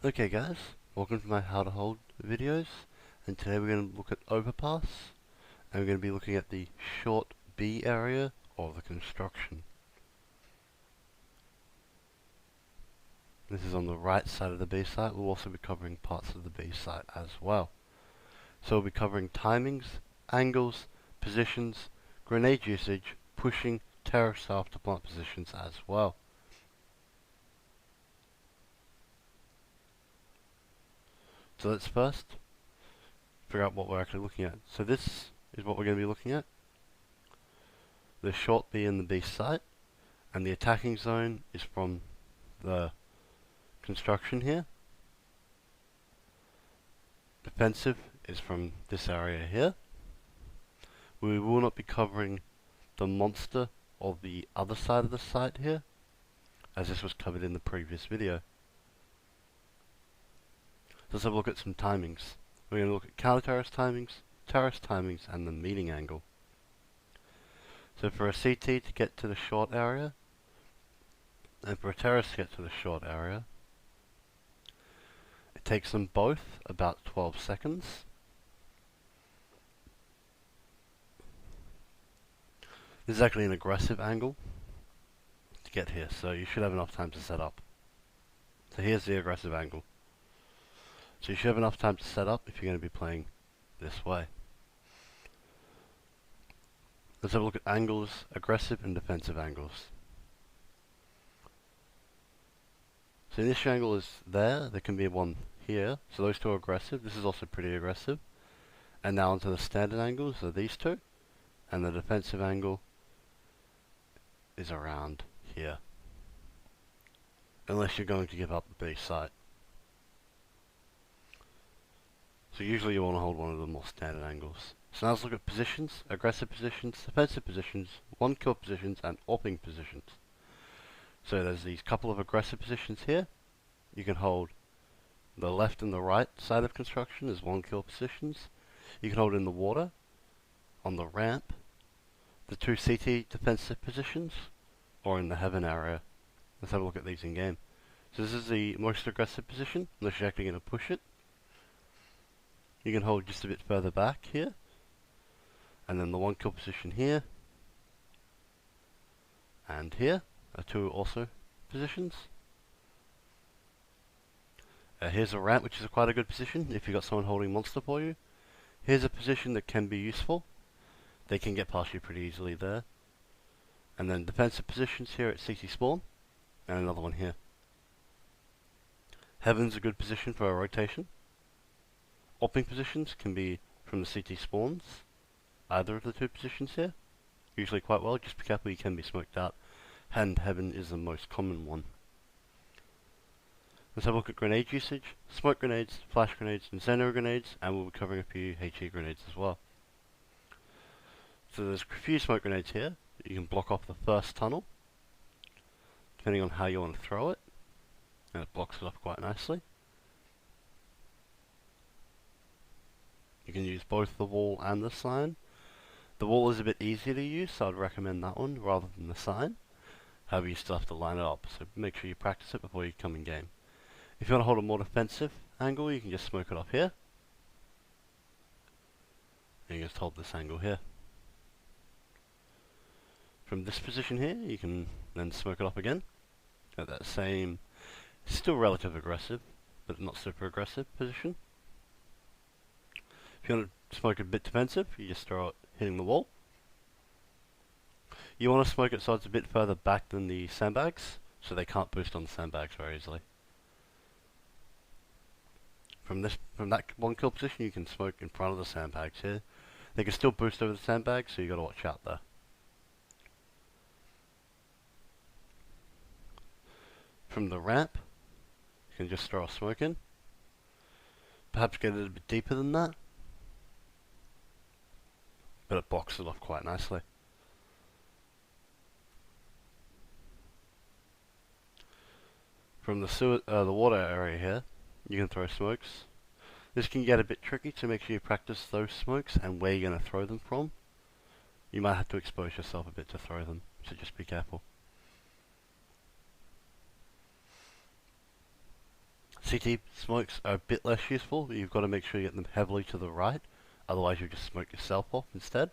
Okay guys, welcome to my how to hold videos, and today we're going to look at Overpass, and we're going to be looking at the short B area of the construction. This is on the right side of the B site. We'll also be covering parts of the B site as well. So we'll be covering timings, angles, positions, grenade usage, pushing, terrorist after plant positions as well. So let's first figure out what we're actually looking at. So this is what we're going to be looking at. The short B in the B site, and the attacking zone is from the construction here. Defensive is from this area here. We will not be covering the monster or the other side of the site here, as this was covered in the previous video. Let's have a look at some timings. We're going to look at counter-terrorist timings, and the meeting angle. So for a CT to get to the short area, and for a terrorist to get to the short area, it takes them both about 12 seconds. This is actually an aggressive angle to get here, so you should have enough time to set up. So here's the aggressive angle. So you should have enough time to set up if you're going to be playing this way. Let's have a look at angles, aggressive and defensive angles. So the initial angle is there can be one here, so those two are aggressive. This is also pretty aggressive. And now onto the standard angles, so these two, and the defensive angle is around here. Unless you're going to give up the B site. So usually you want to hold one of the more standard angles. So now let's look at positions, aggressive positions, defensive positions, one kill positions, and AWPing positions. So there's these couple of aggressive positions here. You can hold the left and the right side of construction as one kill positions. You can hold in the water, on the ramp, the two CT defensive positions, or in the heaven area. Let's have a look at these in game. So this is the most aggressive position, unless you're actually going to push it. You can hold just a bit further back here, and then the one kill position here, and here are two also positions. Here's a ramp, which is quite a good position if you've got someone holding monster for you. Here's a position that can be useful. They can get past you pretty easily there. And then defensive positions here at CT spawn, and another one here. Heaven's a good position for a rotation. AWPing positions can be from the CT spawns, either of the two positions here, usually quite well. Just be careful, you can be smoked out, and heaven is the most common one. Let's have a look at grenade usage, smoke grenades, flash grenades, incendiary grenades, and we'll be covering a few HE grenades as well. So there's a few smoke grenades here. You can block off the first tunnel, depending on how you want to throw it, and it blocks it off quite nicely. You can use both the wall and the sign. The wall is a bit easier to use, so I'd recommend that one rather than the sign. However, you still have to line it up, so make sure you practice it before you come in game. If you want to hold a more defensive angle, you can just smoke it off here. And you just hold this angle here. From this position here, you can then smoke it up again. At that same, still relatively aggressive, but not super aggressive position. If you want to smoke a bit defensive, you just throw it hitting the wall. You want to smoke it so it's a bit further back than the sandbags, so they can't boost on the sandbags very easily. From that one kill position, you can smoke in front of the sandbags here. They can still boost over the sandbags, so you got to watch out there. From the ramp, you can just throw a smoke in. Perhaps get it a bit deeper than that, but it blocks it off quite nicely. From the water area here, you can throw smokes. This can get a bit tricky, to make sure you practice those smokes and where you're going to throw them from. You might have to expose yourself a bit to throw them, so just be careful. CT smokes are a bit less useful. You've got to make sure you get them heavily to the right, otherwise you'll just smoke yourself off instead.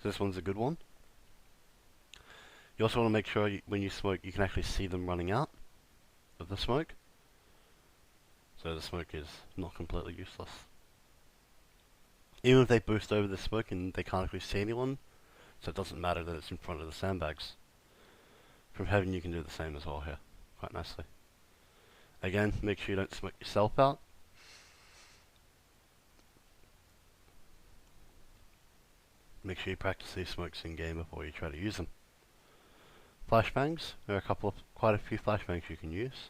So this one's a good one. You also want to make sure when you smoke you can actually see them running out of the smoke. So the smoke is not completely useless. Even if they boost over the smoke and they can't actually see anyone, so it doesn't matter that it's in front of the sandbags. From heaven you can do the same as well here, quite nicely. Again, make sure you don't smoke yourself out. Make sure you practice these smokes in game before you try to use them. Flashbangs, there are quite a few flashbangs you can use.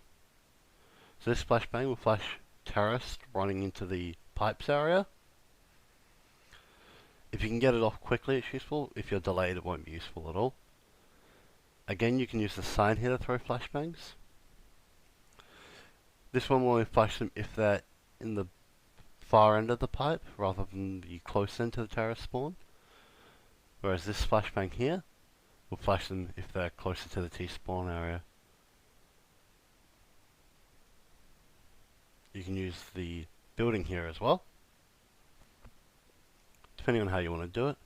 So this flashbang will flash terrorists running into the pipes area. If you can get it off quickly, it's useful. If you're delayed, it won't be useful at all. Again, you can use the sign here to throw flashbangs. This one will only flash them if they're in the far end of the pipe, rather than the close end to the terrorist spawn. Whereas this flashbang here will flash them if they're closer to the T-spawn area. You can use the building here as well, depending on how you want to do it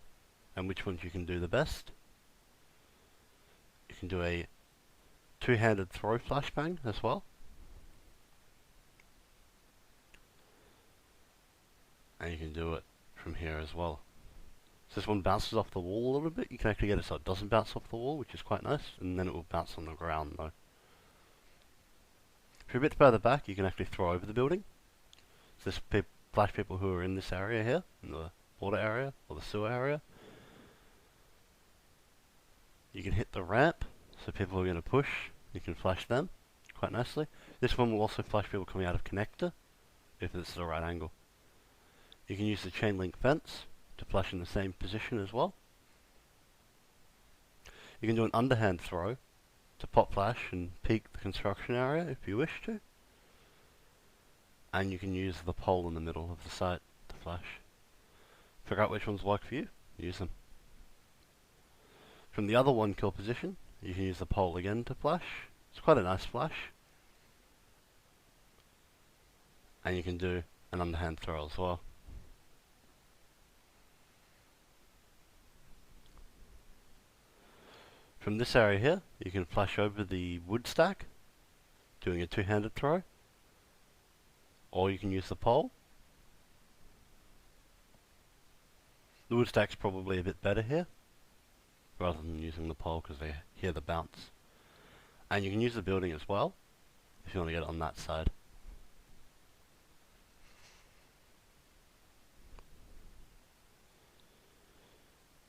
and which ones you can do the best. You can do a two-handed throw flashbang as well. And you can do it from here as well. So this one bounces off the wall a little bit. You can actually get it so it doesn't bounce off the wall, which is quite nice, and then it will bounce on the ground though. If you're a bit further back, you can actually throw over the building. So this flash people who are in this area here, in the water area or the sewer area. You can hit the ramp, so people who are going to push, you can flash them quite nicely. This one will also flash people coming out of connector, if it's the right angle. You can use the chain link fence to flash in the same position as well. You can do an underhand throw to pop flash and peek the construction area if you wish to. And you can use the pole in the middle of the site to flash. Figure out which ones work for you, use them. From the other one kill position, you can use the pole again to flash. It's quite a nice flash. And you can do an underhand throw as well. From this area here, you can flash over the wood stack, doing a two-handed throw. Or you can use the pole. The wood stack's probably a bit better here, rather than using the pole because they hear the bounce. And you can use the building as well, if you want to get it on that side.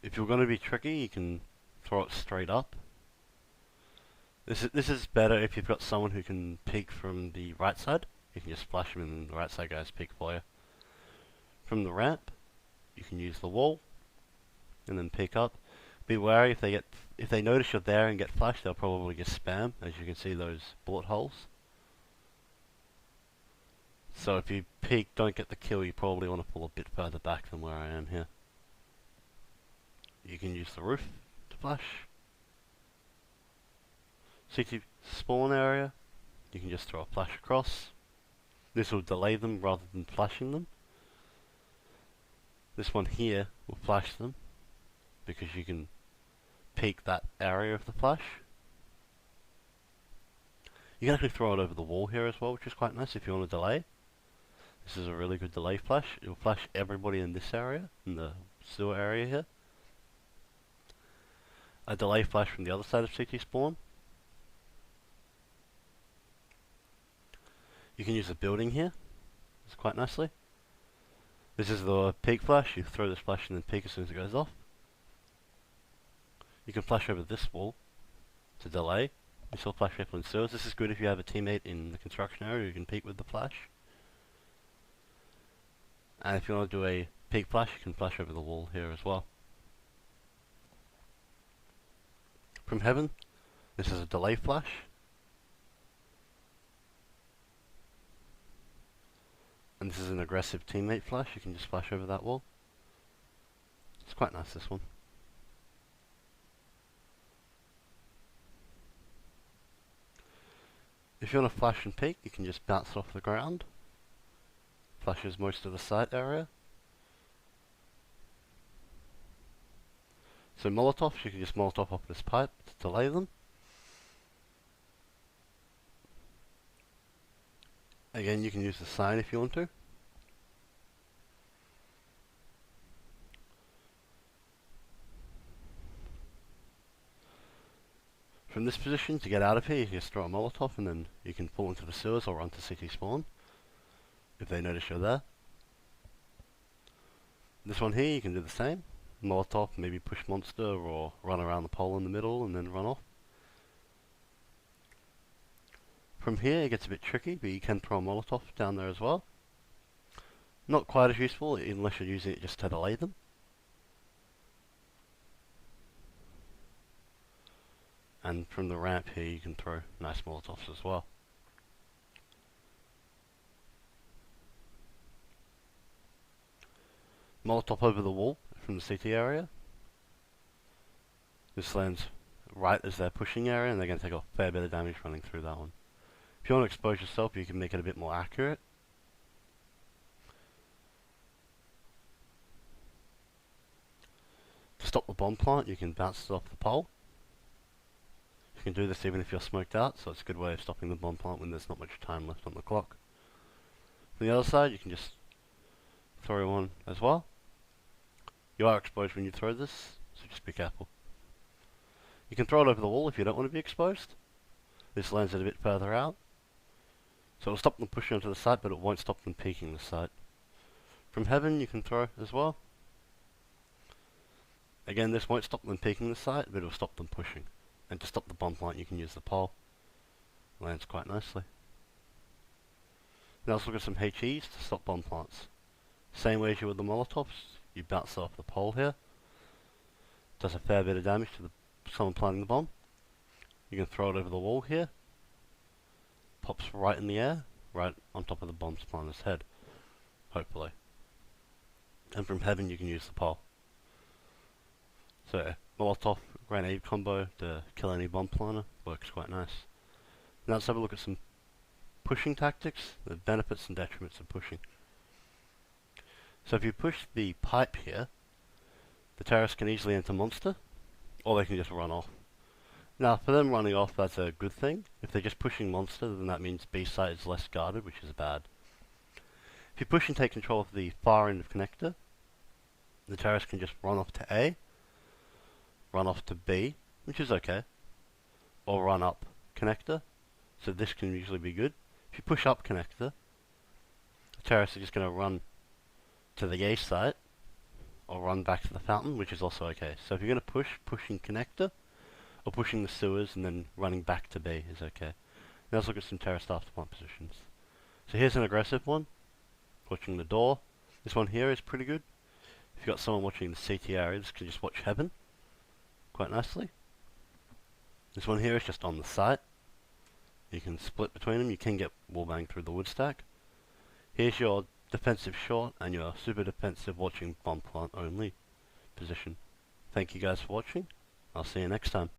If you're going to be tricky, you can throw it straight up. This is better if you've got someone who can peek from the right side. You can just flash them and the right side guys peek for you. From the ramp, you can use the wall and then peek up. Be wary if they notice you're there and get flashed, they'll probably just spam, as you can see those bullet holes. So if you peek, don't get the kill, you probably want to pull a bit further back than where I am here. You can use the roof to flash. CT spawn area, you can just throw a flash across. This will delay them rather than flashing them. This one here will flash them because you can peek that area of the flash. You can actually throw it over the wall here as well, which is quite nice if you want to delay. This is a really good delay flash. It will flash everybody in this area, in the sewer area here. A delay flash from the other side of CT spawn. You can use the building here. It's quite nicely. This is the peek flash. You throw this flash and then peek as soon as it goes off. You can flash over this wall to delay. You still flash people in sewers. This is good if you have a teammate in the construction area who can peek with the flash. And if you want to do a peek flash, you can flash over the wall here as well. From heaven, this is a delay flash. And this is an aggressive teammate flash. You can just flash over that wall. It's quite nice, this one. If you want to flash and peek, you can just bounce it off the ground. Flashes most of the site area. So Molotovs, you can just Molotov up this pipe to delay them. Again, you can use the sign if you want to. From this position, to get out of here, you can just throw a Molotov and then you can pull into the sewers or run to CT spawn if they notice you're there. This one here, you can do the same. Molotov, maybe push monster or run around the pole in the middle and then run off. From here, it gets a bit tricky, but you can throw a Molotov down there as well. Not quite as useful unless you're using it just to delay them. And from the ramp here, you can throw nice Molotovs as well. Molotov over the wall from the CT area. This lands right as their pushing area, and they're going to take a fair bit of damage running through that one. If you want to expose yourself, you can make it a bit more accurate. To stop the bomb plant, you can bounce it off the pole. You can do this even if you're smoked out, so it's a good way of stopping the bomb plant when there's not much time left on the clock. From the other side, you can just throw one as well. You are exposed when you throw this, so just be careful. You can throw it over the wall if you don't want to be exposed. This lands it a bit further out. So it'll stop them pushing onto the site, but it won't stop them peeking the site. From heaven, you can throw as well. Again, this won't stop them peeking the site, but it'll stop them pushing. And to stop the bomb plant, you can use the pole. It lands quite nicely. Now let's look at some HEs to stop bomb plants. Same way as you would the Molotovs, you bounce it off the pole here. Does a fair bit of damage to someone planting the bomb. You can throw it over the wall here. Pops right in the air, right on top of the bomb planter's head. Hopefully. And from heaven you can use the pole. So, Molotov grenade combo to kill any bomb planter works quite nice. Now let's have a look at some pushing tactics, the benefits and detriments of pushing. So if you push the pipe here, the terrorists can easily enter monster, or they can just run off. Now for them running off, that's a good thing. If they're just pushing monster, then that means B site is less guarded, which is bad. If you push and take control of the far end of connector, the terrorists can just run off to A, run off to B, which is okay, or run up connector, so this can usually be good. If you push up connector, the terrorists are just going to run to the A site, or run back to the fountain, which is also okay. So if you're going to pushing connector, or pushing the sewers and then running back to B is okay. Now let's look at some terrorist afterplant positions. So here's an aggressive one, watching the door. This one here is pretty good. If you've got someone watching the CT area, this can just watch heaven quite nicely. This one here is just on the site. You can split between them. You can get wallbang through the wood stack. Here's your defensive short and your super defensive watching bomb plant only position. Thank you guys for watching. I'll see you next time.